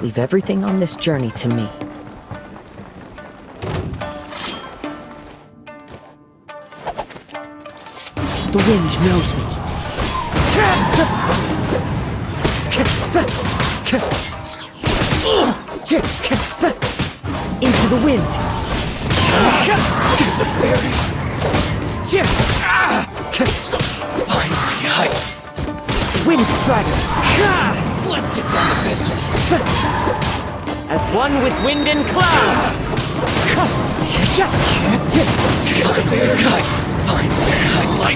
Leave everything on this journey to me. The wind knows me. Into the wind. Wind strider. Let's get down to business. As one with wind and cloud.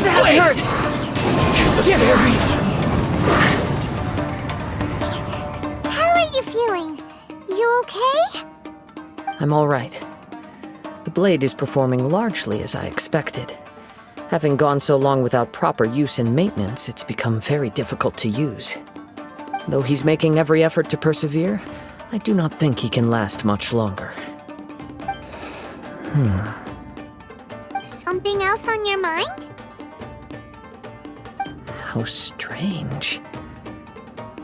That hurts. How are you feeling? You okay? I'm all right. The blade is performing largely as I expected. Having gone so long without proper use and maintenance, it's become very difficult to use. Though he's making every effort to persevere, I do not think he can last much longer. Something else on your mind? How strange.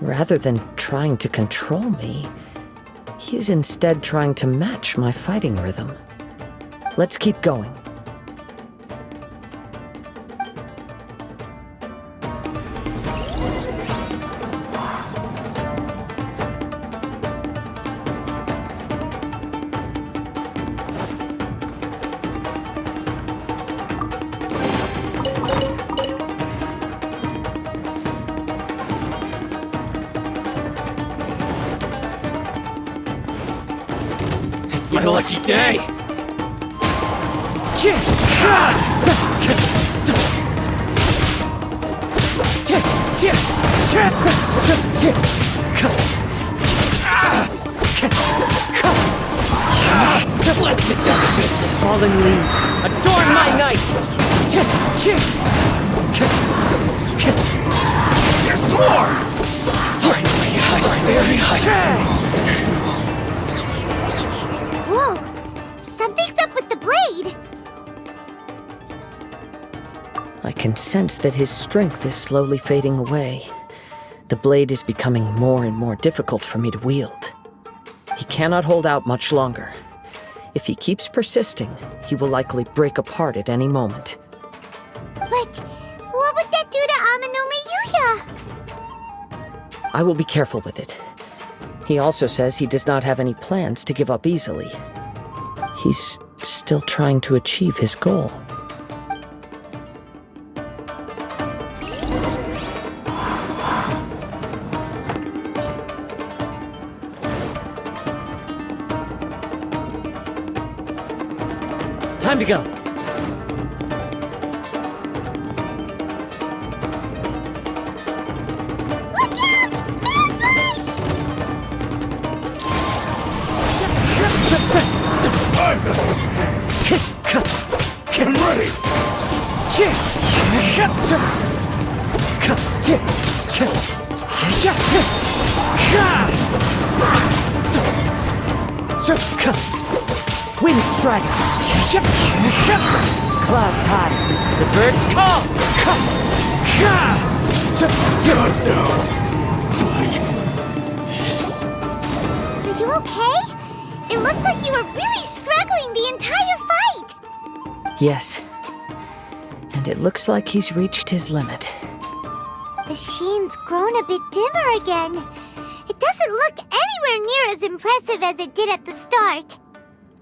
Rather than trying to control me, he is instead trying to match my fighting rhythm. Let's keep going. It's my lucky day. Let's get down to business. Falling leaves, adorn my night! There's more! Finally, very high. Whoa! Something's up with the blade! I can sense that his strength is slowly fading away. The blade is becoming more and more difficult for me to wield. He cannot hold out much longer. If he keeps persisting, he will likely break apart at any moment. But what would that do to Amano I will be careful with it. He also says he does not have any plans to give up easily. He's still trying to achieve his goal. Time to go. I'm ready. Wind strider. Clouds high. The birds call. Cut down. Like this. Are you okay? It looked like you were really struggling the entire fight! Yes. And it looks like he's reached his limit. The sheen's grown a bit dimmer again. It doesn't look anywhere near as impressive as it did at the start.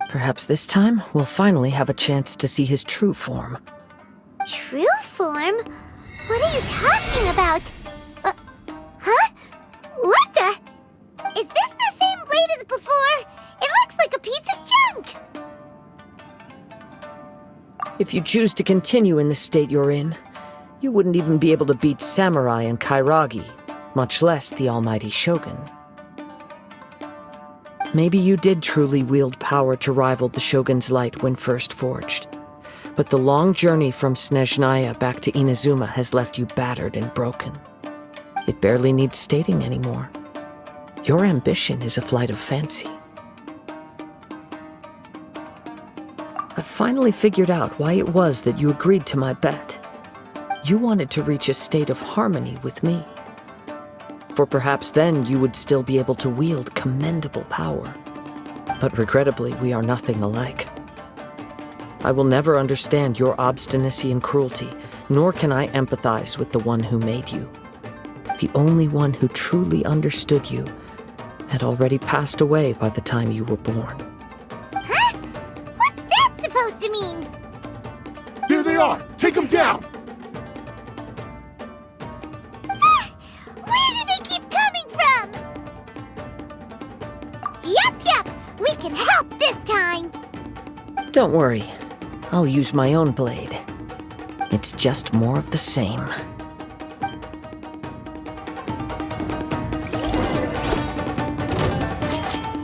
Perhaps this time, we'll finally have a chance to see his true form. True form? What are you talking about? Huh? What the? Is this the same blade as before? It looks like a piece of junk! If you choose to continue in the state you're in, you wouldn't even be able to beat Samurai and Kairagi, much less the almighty Shogun. Maybe you did truly wield power to rival the Shogun's light when first forged. But the long journey from Snezhnaya back to Inazuma has left you battered and broken. It barely needs stating anymore. Your ambition is a flight of fancy. I've finally figured out why it was that you agreed to my bet. You wanted to reach a state of harmony with me. for perhaps then you would still be able to wield commendable power. But regrettably, we are nothing alike. I will never understand your obstinacy and cruelty, nor can I empathize with the one who made you. The only one who truly understood you had already passed away by the time you were born. Huh? What's that supposed to mean? Here they are! Take them down! Where do they keep coming from? Yup, we can help this time. Don't worry, I'll use my own blade. It's just more of the same.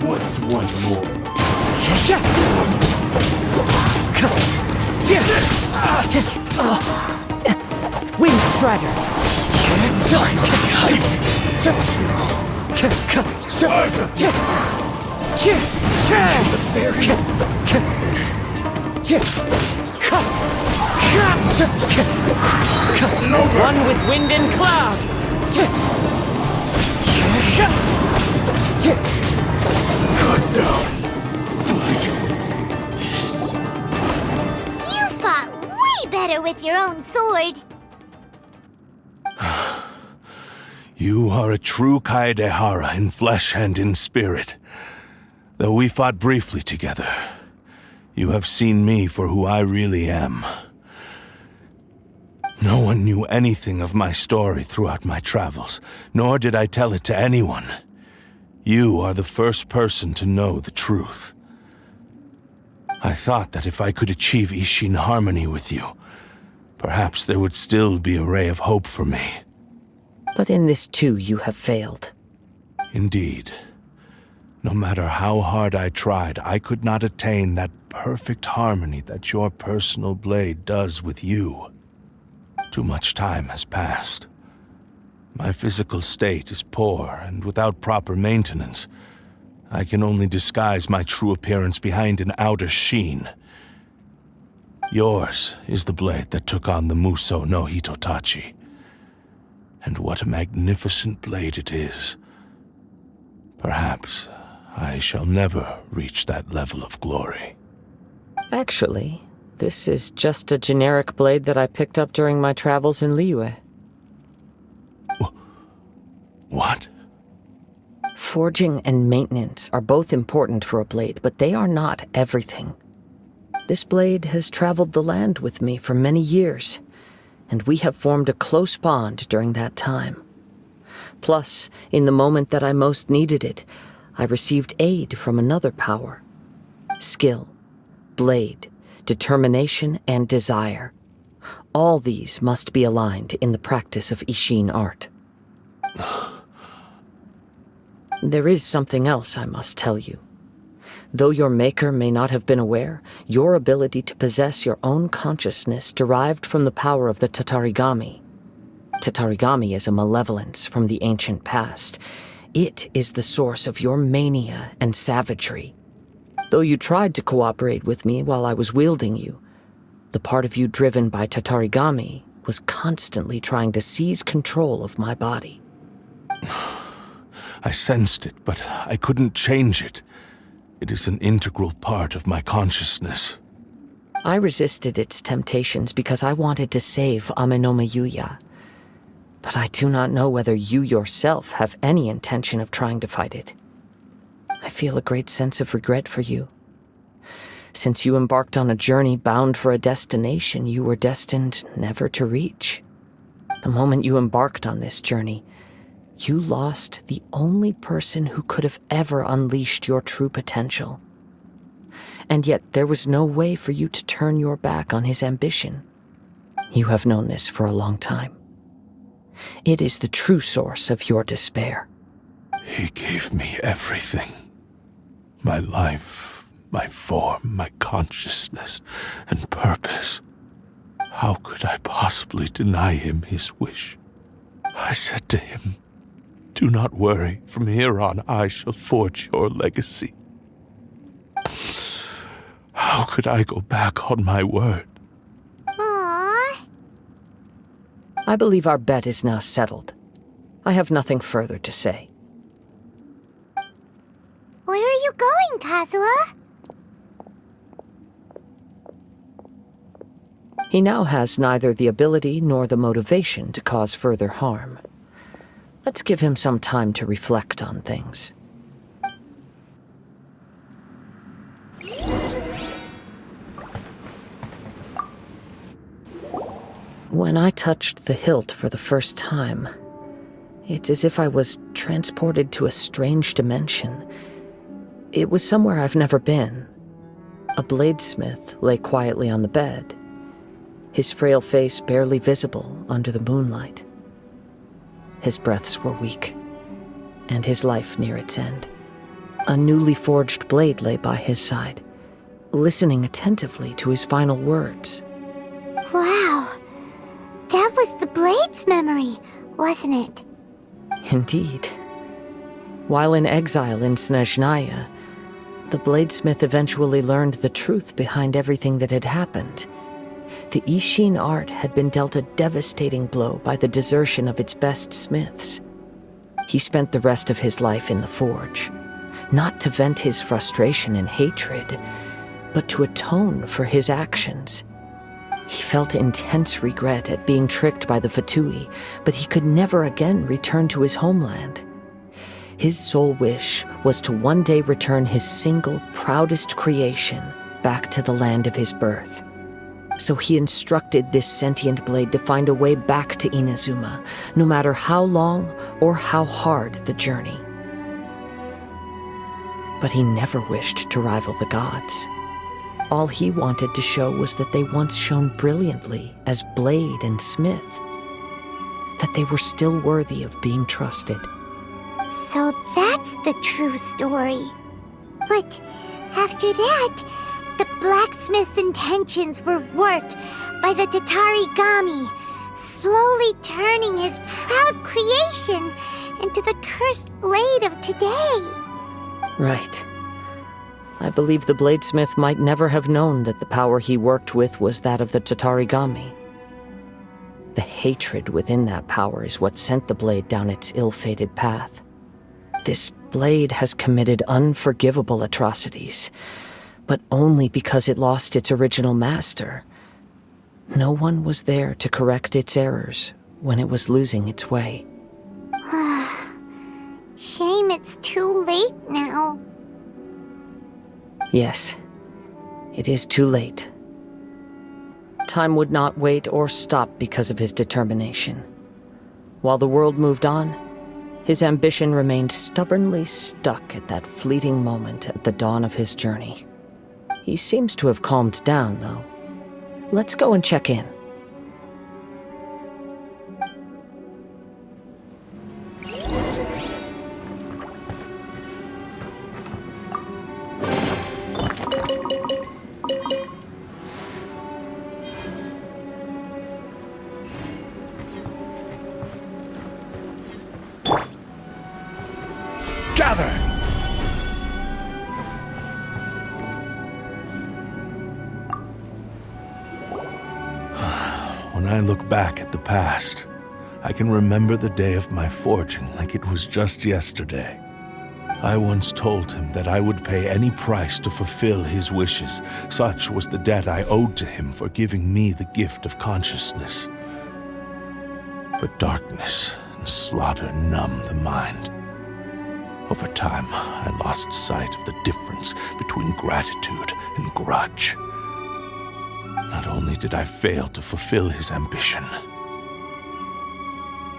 What's one more? Wind Strider! One with wind and cloud! Cut down! Like this. You fought way better with your own sword. You are a true Kaedehara in flesh and in spirit. Though we fought briefly together, you have seen me for who I really am. No one knew anything of my story throughout my travels, nor did I tell it to anyone. You are the first person to know the truth. I thought that if I could achieve Ishin harmony with you, perhaps there would still be a ray of hope for me. But in this too you have failed. Indeed. No matter how hard I tried, I could not attain that perfect harmony that your personal blade does with you. Too much time has passed. My physical state is poor, and without proper maintenance, I can only disguise my true appearance behind an outer sheen. Yours is the blade that took on the Muso no Hitotachi. And what a magnificent blade it is. Perhaps I shall never reach that level of glory. Actually, this is just a generic blade that I picked up during my travels in Liyue. What? Forging and maintenance are both important for a blade, but they are not everything. This blade has traveled the land with me for many years, and we have formed a close bond during that time. Plus, in the moment that I most needed it, I received aid from another power. Skill, blade, determination, and desire. All these must be aligned in the practice of Ishin art. There is something else I must tell you. Though your maker may not have been aware, your ability to possess your own consciousness derived from the power of the Tatarigami. Tatarigami is a malevolence from the ancient past. It is the source of your mania and savagery. Though you tried to cooperate with me while I was wielding you, the part of you driven by Tatarigami was constantly trying to seize control of my body. I sensed it, but I couldn't change it. It is an integral part of my consciousness. I resisted its temptations because I wanted to save Amenoma Yuya. But I do not know whether you yourself have any intention of trying to fight it. I feel a great sense of regret for you. Since you embarked on a journey bound for a destination you were destined never to reach. The moment you embarked on this journey, you lost the only person who could have ever unleashed your true potential. And yet there was no way for you to turn your back on his ambition. You have known this for a long time. It is the true source of your despair. He gave me everything. My life, my form, my consciousness, and purpose. How could I possibly deny him his wish? I said to him, "Do not worry, from here on I shall forge your legacy." How could I go back on my word? Aww. I believe our bet is now settled. I have nothing further to say. Where are you going, Kazuha? He now has neither the ability nor the motivation to cause further harm. Let's give him some time to reflect on things. When I touched the hilt for the first time, it's as if I was transported to a strange dimension. It was somewhere I've never been. A bladesmith lay quietly on the bed, his frail face barely visible under the moonlight. His breaths were weak, and his life near its end. A newly forged blade lay by his side, listening attentively to his final words. Wow. That was the blade's memory, wasn't it? Indeed. While in exile in Snezhnaya, the bladesmith eventually learned the truth behind everything that had happened. The Ishin art had been dealt a devastating blow by the desertion of its best smiths. He spent the rest of his life in the forge, not to vent his frustration and hatred, but to atone for his actions. He felt intense regret at being tricked by the Fatui, but he could never again return to his homeland. His sole wish was to one day return his single, proudest creation back to the land of his birth. So he instructed this sentient blade to find a way back to Inazuma, no matter how long or how hard the journey. But he never wished to rival the gods. All he wanted to show was that they once shone brilliantly as blade and smith, that they were still worthy of being trusted. So that's the true story. But after that, the blacksmith's intentions were warped by the Tatarigami, slowly turning his proud creation into the cursed blade of today. Right. I believe the bladesmith might never have known that the power he worked with was that of the Tatarigami. The hatred within that power is what sent the blade down its ill-fated path. This blade has committed unforgivable atrocities, but only because it lost its original master. No one was there to correct its errors when it was losing its way. Shame it's too late now. Yes, it is too late. Time would not wait or stop because of his determination. While the world moved on, his ambition remained stubbornly stuck at that fleeting moment at the dawn of his journey. He seems to have calmed down, though. Let's go and check in. Gather! When I look back at the past, I can remember the day of my forging like it was just yesterday. I once told him that I would pay any price to fulfill his wishes. Such was the debt I owed to him for giving me the gift of consciousness. But darkness and slaughter numb the mind. Over time, I lost sight of the difference between gratitude and grudge. Not only did I fail to fulfill his ambition,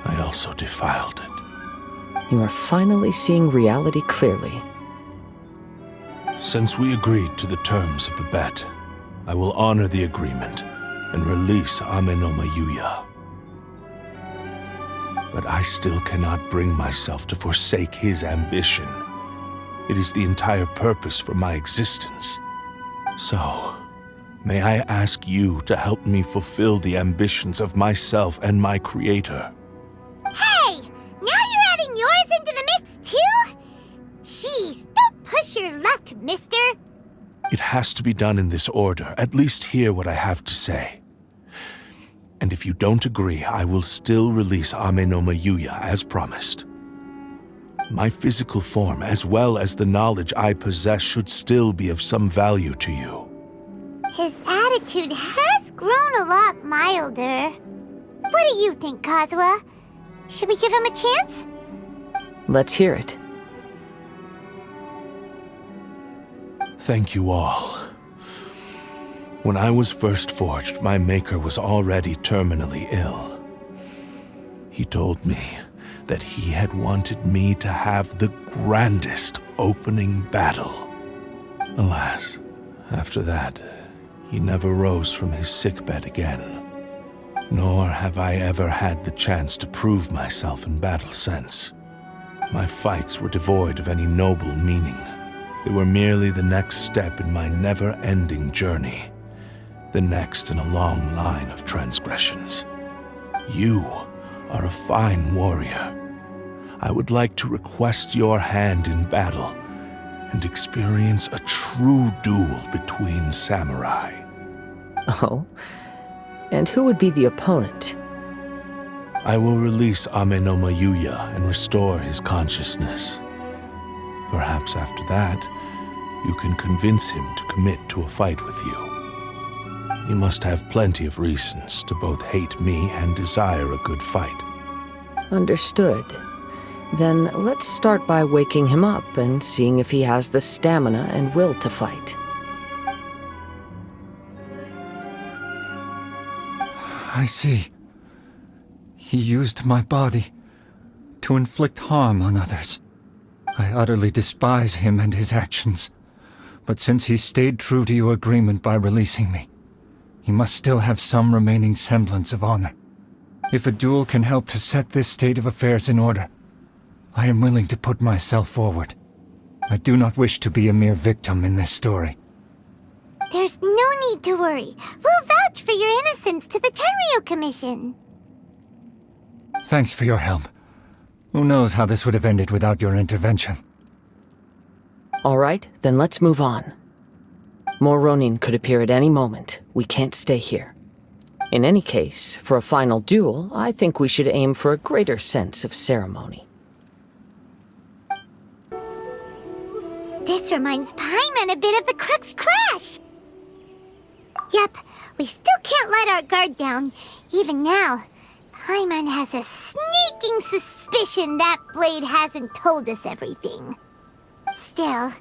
I also defiled it. You are finally seeing reality clearly. Since we agreed to the terms of the bet, I will honor the agreement and release Amenoma Yuya. But I still cannot bring myself to forsake his ambition. It is the entire purpose for my existence. So, may I ask you to help me fulfill the ambitions of myself and my creator? Hey! Now you're adding yours into the mix, too? Jeez, don't push your luck, mister. It has to be done in this order. At least hear what I have to say. And if you don't agree, I will still release Ame no Mayuya as promised. My physical form, as well as the knowledge I possess, should still be of some value to you. His attitude has grown a lot milder. What do you think, Kazuha? Should we give him a chance? Let's hear it. Thank you all. When I was first forged, my maker was already terminally ill. He told me that he had wanted me to have the grandest opening battle. Alas, after that, he never rose from his sickbed again. Nor have I ever had the chance to prove myself in battle since. My fights were devoid of any noble meaning. They were merely the next step in my never-ending journey. The next in a long line of transgressions. You are a fine warrior. I would like to request your hand in battle and experience a true duel between samurai. Oh? And who would be the opponent? I will release Ame no Mayuya and restore his consciousness. Perhaps after that, you can convince him to commit to a fight with you. He must have plenty of reasons to both hate me and desire a good fight. Understood. Then let's start by waking him up and seeing if he has the stamina and will to fight. I see. He used my body to inflict harm on others. I utterly despise him and his actions. But since he stayed true to your agreement by releasing me, he must still have some remaining semblance of honor. If a duel can help to set this state of affairs in order, I am willing to put myself forward. I do not wish to be a mere victim in this story. There's no need to worry. We'll vouch for your innocence to the Tenryu Commission. Thanks for your help. Who knows how this would have ended without your intervention. All right, then let's move on. More Ronin could appear at any moment. We can't stay here. In any case, for a final duel, I think we should aim for a greater sense of ceremony. This reminds Paimon a bit of the Crux Clash. Yep, we still can't let our guard down. Even now, Paimon has a sneaking suspicion that blade hasn't told us everything. Still,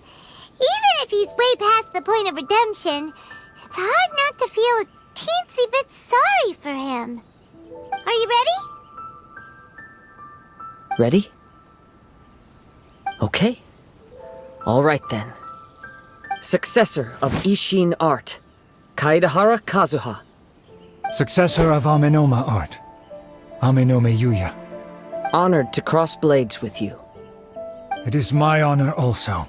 even if he's way past the point of redemption, it's hard not to feel a teensy bit sorry for him. Are you ready? Ready? Okay. All right then. Successor of Ishin art, Kaedahara Kazuha. Successor of Amenoma art, Ame no Mayuya. Honored to cross blades with you. It is my honor also.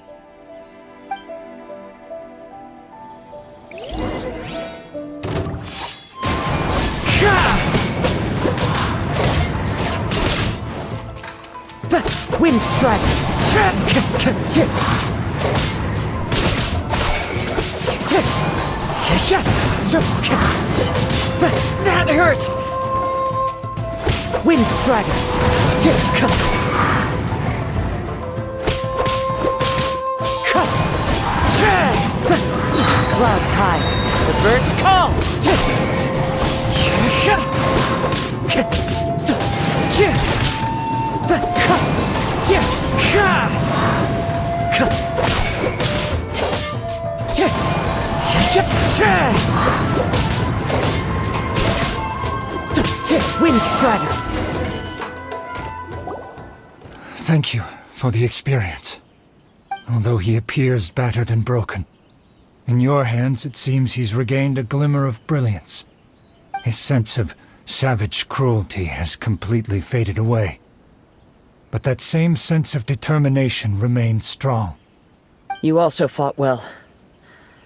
Wind strike! That hurt! Wind strike! Clouds high, the birds call! Wind Strider! Thank you for the experience. Although he appears battered and broken, in your hands it seems he's regained a glimmer of brilliance. His sense of savage cruelty has completely faded away. But that same sense of determination remains strong. You also fought well.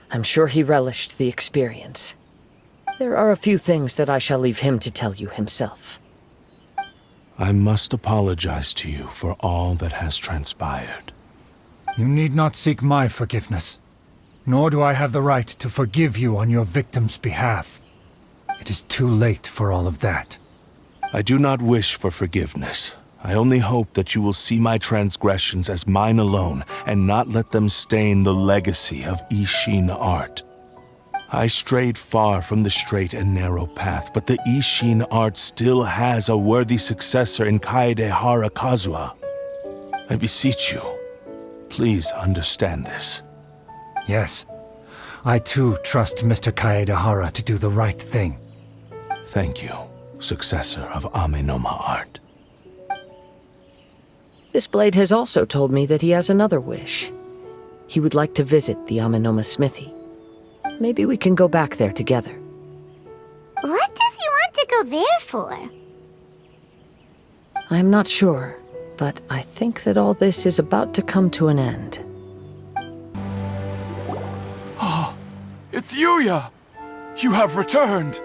I'm sure he relished the experience. There are a few things that I shall leave him to tell you himself. I must apologize to you for all that has transpired. You need not seek my forgiveness, nor do I have the right to forgive you on your victim's behalf. It is too late for all of that. I do not wish for forgiveness. I only hope that you will see my transgressions as mine alone and not let them stain the legacy of Ishin art. I strayed far from the straight and narrow path, but the Ishin art still has a worthy successor in Kaedehara Kazuha. I beseech you, please understand this. Yes, I too trust Mr. Kaedehara to do the right thing. Thank you, successor of Amenoma art. This blade has also told me that he has another wish. He would like to visit the Amenoma smithy. Maybe we can go back there together. What does he want to go there for? I'm not sure, but I think that all this is about to come to an end. It's Yuya! You have returned!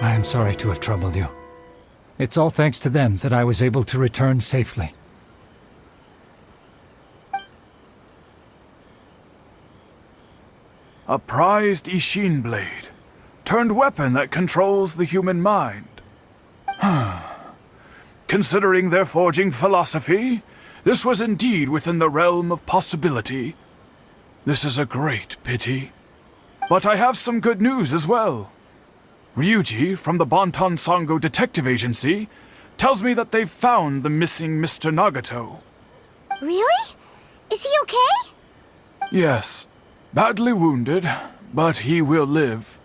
I am sorry to have troubled you. It's all thanks to them that I was able to return safely. A prized Ishin blade. Turned weapon that controls the human mind. Considering their forging philosophy, this was indeed within the realm of possibility. This is a great pity. But I have some good news as well. Ryuji, from the Bonton Sango Detective Agency, tells me that they've found the missing Mr. Nagato. Really? Is he okay? Yes, badly wounded, but he will live.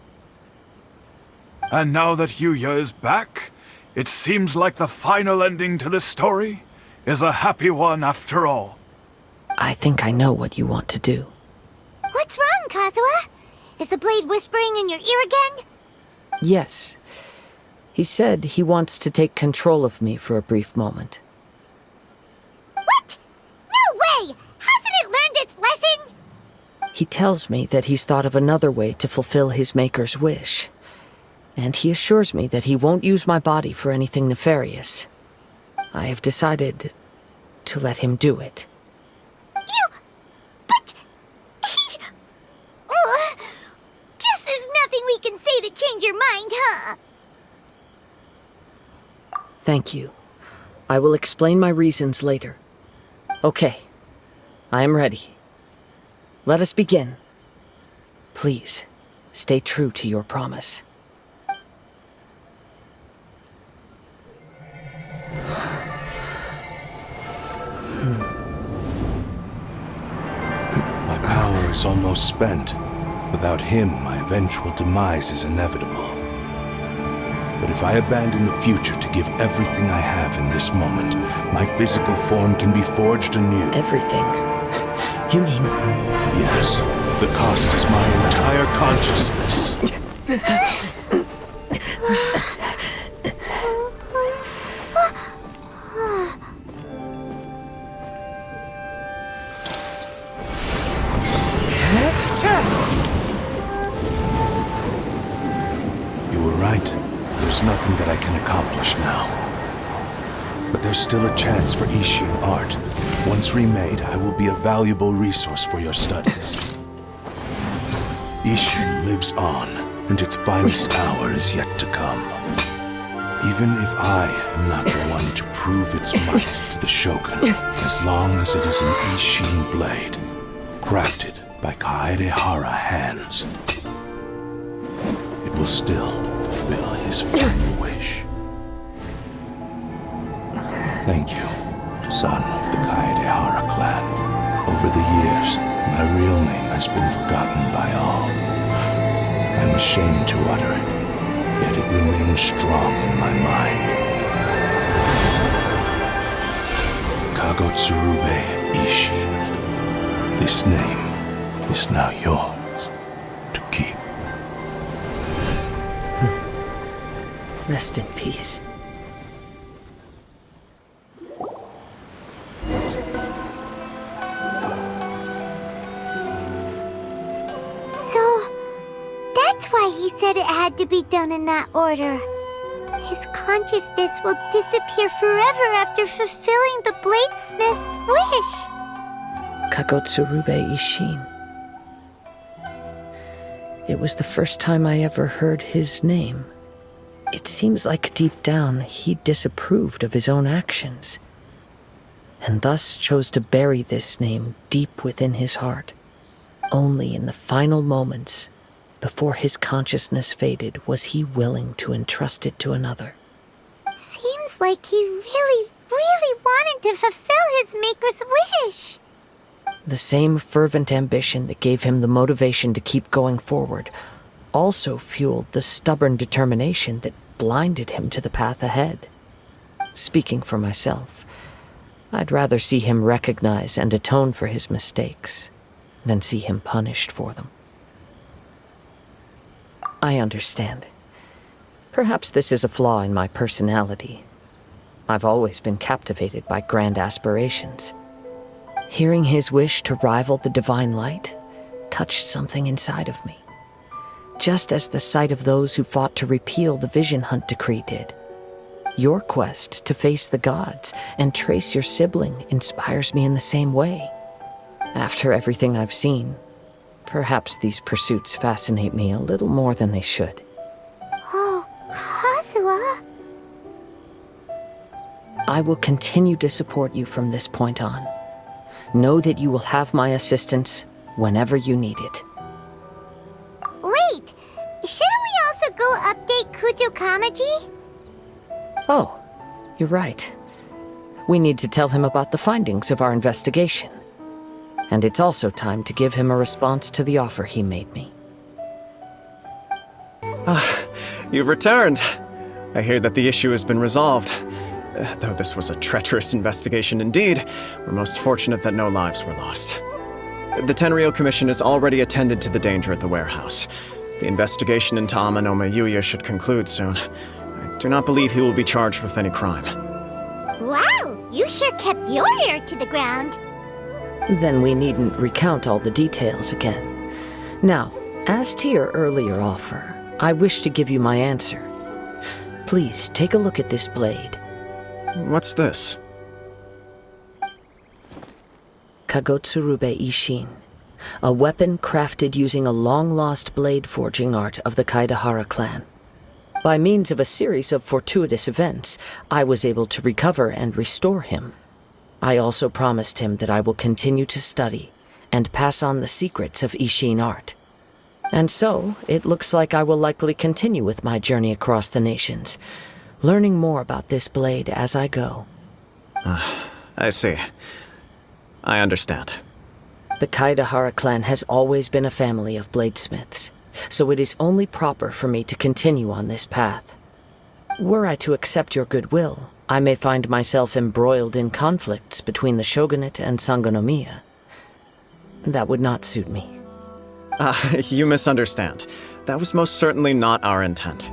And now that Yuya is back, it seems like the final ending to this story is a happy one after all. I think I know what you want to do. What's wrong, Kazuha? Is the blade whispering in your ear again? Yes. He said he wants to take control of me for a brief moment. What? No way! Hasn't it learned its lesson? He tells me that he's thought of another way to fulfill his maker's wish. And he assures me that he won't use my body for anything nefarious. I have decided to let him do it. But... Guess there's nothing we can say to change your mind, huh? Thank you. I will explain my reasons later. Okay. I am ready. Let us begin. Please, stay true to your promise. My power is almost spent. Without him, my eventual demise is inevitable. But if I abandon the future to give everything I have in this moment, my physical form can be forged anew. Everything? You mean... Yes, the cost is my entire consciousness. You were right. There's nothing that I can accomplish now. But there's still a chance for Ishin art. Once remade, I will be a valuable resource for your studies. Ishin lives on, and its finest hour is yet to come. Even if I am not the one to prove its might to the Shogun, as long as it is an Ishin blade, crafted by Kaedehara hands, it will still fulfill his final wish. Thank you, son of the Kaedehara clan. Over the years, my real name has been forgotten by all. I'm ashamed to utter it, yet it remains strong in my mind. Kagotsurube Ishin. This name is now yours to keep. Rest in peace. He said it had to be done in that order. His consciousness will disappear forever after fulfilling the bladesmith's wish. Kagotsurube Ishin. It was the first time I ever heard his name. It seems like deep down he disapproved of his own actions, and thus chose to bury this name deep within his heart. Only in the final moments, before his consciousness faded, was he willing to entrust it to another. Seems like he really, really wanted to fulfill his maker's wish. The same fervent ambition that gave him the motivation to keep going forward also fueled the stubborn determination that blinded him to the path ahead. Speaking for myself, I'd rather see him recognize and atone for his mistakes than see him punished for them. I understand. Perhaps this is a flaw in my personality. I've always been captivated by grand aspirations. Hearing his wish to rival the divine light touched something inside of me, just as the sight of those who fought to repeal the Vision Hunt decree did. Your quest to face the gods and trace your sibling inspires me in the same way. After everything I've seen, perhaps these pursuits fascinate me a little more than they should. Oh, Kazuha. I will continue to support you from this point on. Know that you will have my assistance whenever you need it. Wait, shouldn't we also go update Kujo Kamaji? Oh, you're right. We need to tell him about the findings of our investigation. And it's also time to give him a response to the offer he made me. You've returned. I hear that the issue has been resolved. Though this was a treacherous investigation indeed, we're most fortunate that no lives were lost. The Tenryou Commission has already attended to the danger at the warehouse. The investigation into Amanome Yuya should conclude soon. I do not believe he will be charged with any crime. Wow, you sure kept your ear to the ground. Then we needn't recount all the details again. Now, as to your earlier offer, I wish to give you my answer. Please take a look at this blade. What's this? Kagotsurube Ishin, a weapon crafted using a long-lost blade forging art of the Kaidahara clan. By means of a series of fortuitous events, I was able to recover and restore him. I also promised him that I will continue to study and pass on the secrets of Ishin art. And so, it looks like I will likely continue with my journey across the nations, learning more about this blade as I go. I see. I understand. The Kaidahara clan has always been a family of bladesmiths, so it is only proper for me to continue on this path. Were I to accept your goodwill, I may find myself embroiled in conflicts between the shogunate and Sangonomiya. That would not suit me. You misunderstand. That was most certainly not our intent.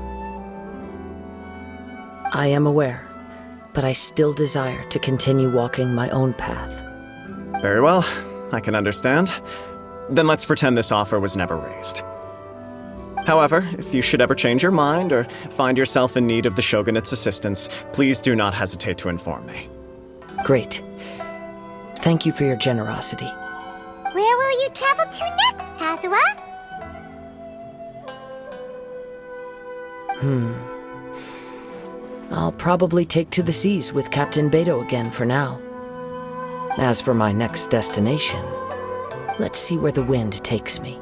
I am aware, but I still desire to continue walking my own path. Very well, I can understand. Then let's pretend this offer was never raised. However, if you should ever change your mind or find yourself in need of the Shogunate's assistance, please do not hesitate to inform me. Great. Thank you for your generosity. Where will you travel to next, Kazuha? I'll probably take to the seas with Captain Beto again for now. As for my next destination, let's see where the wind takes me.